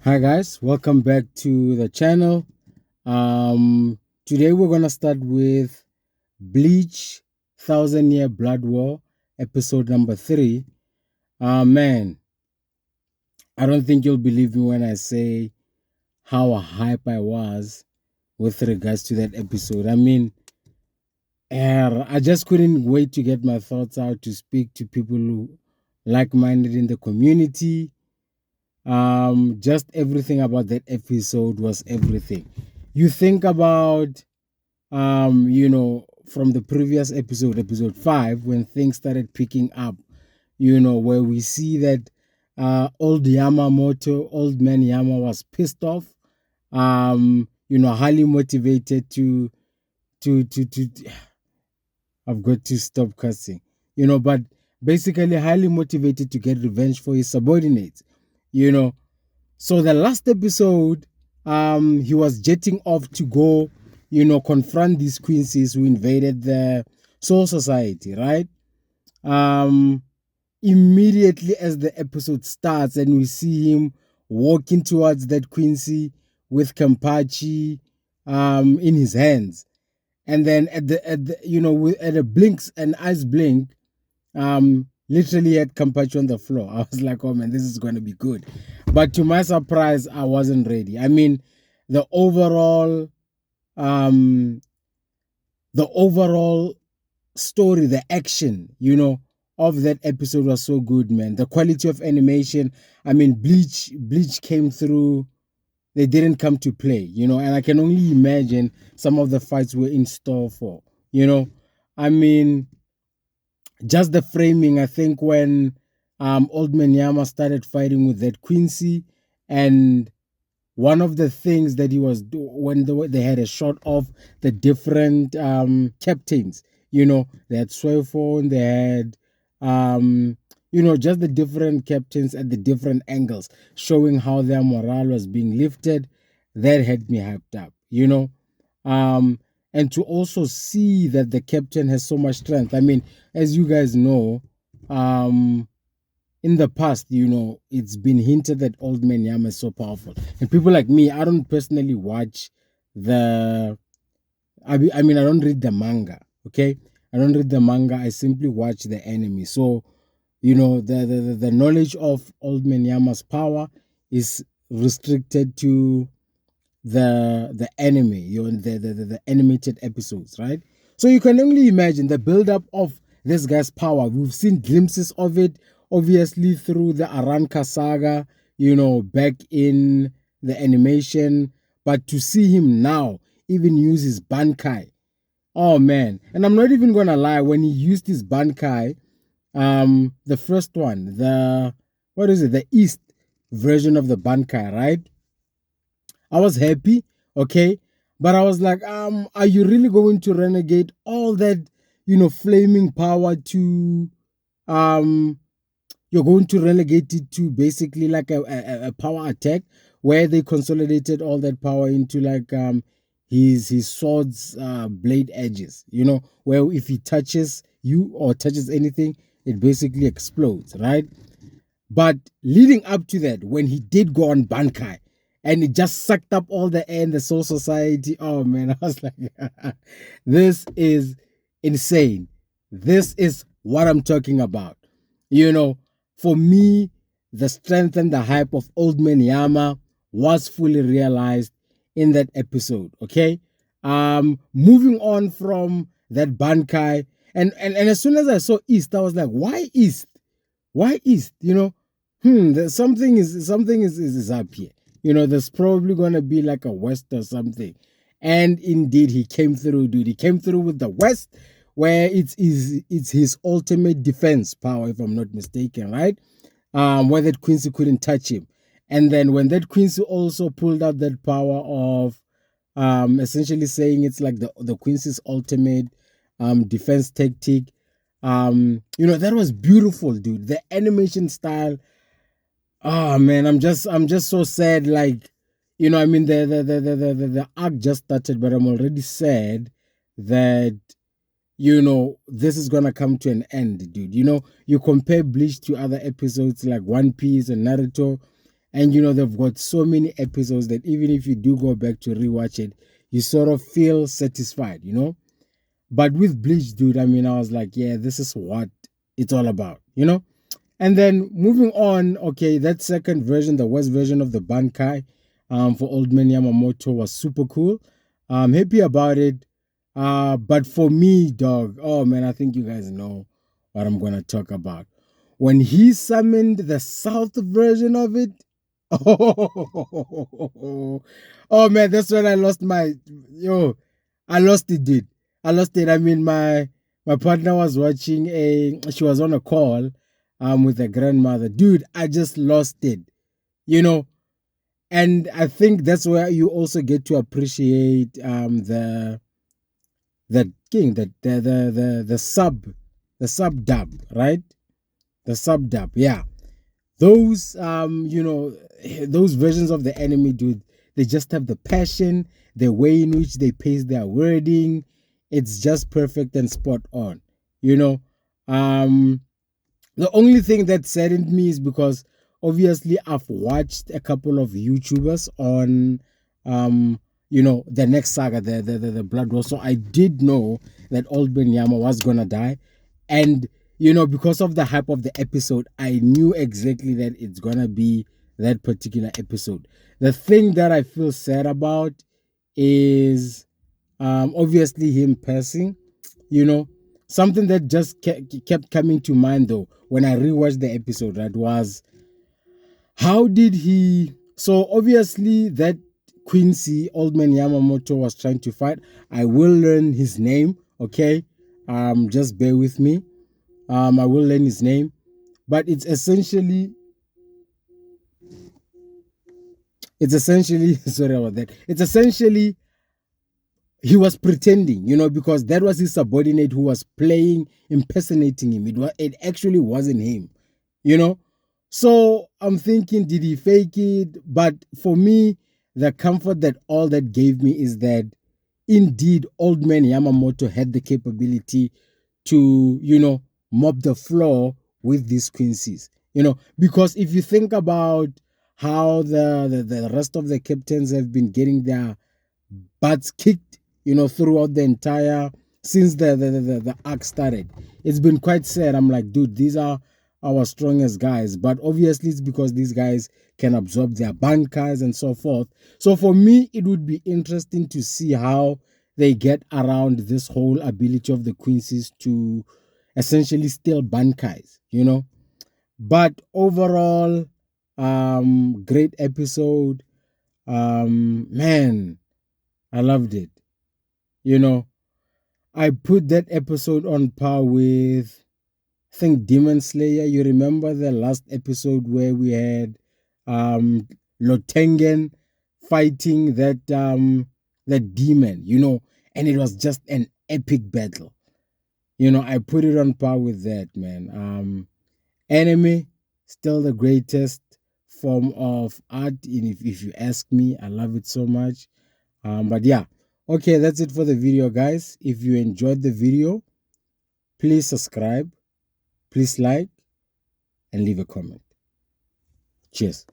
Hi guys, welcome back to the channel. Today we're gonna start with Bleach Thousand Year Blood War, episode number 3. Man, I don't think you'll believe me when I say how hype I was with regards to that episode. I just couldn't wait to get my thoughts out to speak to people who like-minded in the community. Just everything about that episode was everything. You think about from the previous episode, episode 5, when things started picking up, where we see that old man Yama was pissed off, highly motivated to I've got to stop cussing, but basically highly motivated to get revenge for his subordinates, you know. So the last episode, he was jetting off to go, confront these Quincy's who invaded the Soul Society, right? Um, Immediately as the episode starts and we see him walking towards that Quincy with Kampachi in his hands, and then at a blinks an eyes blink, literally had Kampachi on the floor. I was like, oh man, this is going to be good. But to my surprise, I wasn't ready. The overall um the overall story, the action, of that episode was so good, man. The quality of animation, Bleach came through. They didn't come to play, and I can only imagine some of the fights were in store for, you know. I mean, just the framing, I think when Old Man Yama started fighting with that Quincy, and one of the things that he was when they had a shot of the different captains, they had Swerphone, they had just the different captains at the different angles, showing how their morale was being lifted. That had me hyped up, um and to also see that the captain has so much strength. As you guys know, um in the past, it's been hinted that Old Man Yama is so powerful. And people like me, I don't personally watch the. I don't read the manga. Okay, I don't read the manga. I simply watch the anime. So, the knowledge of Old Man Yama's power is restricted to the anime, the animated episodes, right? So you can only imagine the build up of this guy's power. We've seen glimpses of it, obviously through the Aranka saga, back in the animation. But to see him now even use his Bankai, oh man! And I'm not even gonna lie, when he used his Bankai, the first one, the what is it, the East version of the Bankai, right? I was happy, okay, but I was like, are you really going to renegade all that, flaming power to, um, you're going to relegate it to basically like a power attack where they consolidated all that power into like his sword's blade edges, where if he touches you or touches anything, it basically explodes, right? But leading up to that, when he did go on Bankai and it just sucked up all the air in the Soul Society, oh man, I was like, this is insane. This is what I'm talking about. For me, the strength and the hype of Old Man Yama was fully realized in that episode. Okay. Moving on from that Bankai, and as soon as I saw East, I was like, why East? Why East? Something is up here. There's probably gonna be like a West or something. And indeed, he came through, dude. He came through with the West, where it's his ultimate defense power, if I'm not mistaken, right? Where that Quincy couldn't touch him. And then when that Quincy also pulled out that power of essentially saying it's like the Quincy's ultimate defense tactic. That was beautiful, dude. The animation style. Oh man, I'm just so sad. Like, the arc just started, but I'm already sad that this is gonna come to an end, dude. You compare Bleach to other episodes like One Piece and Naruto. And they've got so many episodes that even if you do go back to rewatch it, you sort of feel satisfied. But with Bleach, dude, I mean, I was like, yeah, this is what it's all about. And then moving on, okay, that second version, the West version of the Bankai, for Old Man Yamamoto was super cool. I'm happy about it. But for me, dog, oh man, I think you guys know what I'm gonna talk about. When he summoned the South version of it, oh man, that's when I lost I lost it, dude. I lost it. I mean, my partner was watching she was on a call with her grandmother. Dude, I just lost it. You know, and I think that's where you also get to appreciate the king, the sub dub, right? The sub dub, yeah. Those those versions of the anime, dude, they just have the passion, the way in which they pace their wording. It's just perfect and spot on. You know, um, the only thing that saddened me is because obviously I've watched a couple of YouTubers on the next saga, the Blood War. So I did know that Old Ben Yama was gonna die. And because of the hype of the episode, I knew exactly that it's gonna be that particular episode. The thing that I feel sad about is obviously him passing. you know Something that just kept coming to mind though when I rewatched the episode, right, was how did he so obviously that Quincy, Old Man Yamamoto, was trying to fight. I will learn his name, okay? Just bear with me. I will learn his name, but it's essentially sorry about that. It's essentially he was pretending, because that was his subordinate who was playing, impersonating him. It actually wasn't him, you know. So I'm thinking, did he fake it? But for me, the comfort that all that gave me is that indeed Old Man Yamamoto had the capability to, mop the floor with these Quincy's. Because if you think about how the rest of the captains have been getting their butts kicked, throughout the entire since the arc started. It's been quite sad. I'm like, dude, these are our strongest guys, but obviously it's because these guys can absorb their bankers and so forth. So for me, it would be interesting to see how they get around this whole ability of the Quincy's to essentially steal bankers. But overall, great episode. Man, I loved it. You know, I put that episode on par with, I think, Demon Slayer. You remember the last episode where we had um Lotengen fighting that demon, and it was just an epic battle. I put it on par with that, man. Anime, still the greatest form of art, if you ask me. I love it so much. But yeah, okay, that's it for the video, guys. If you enjoyed the video, please subscribe, please like, and leave a comment. Cheers.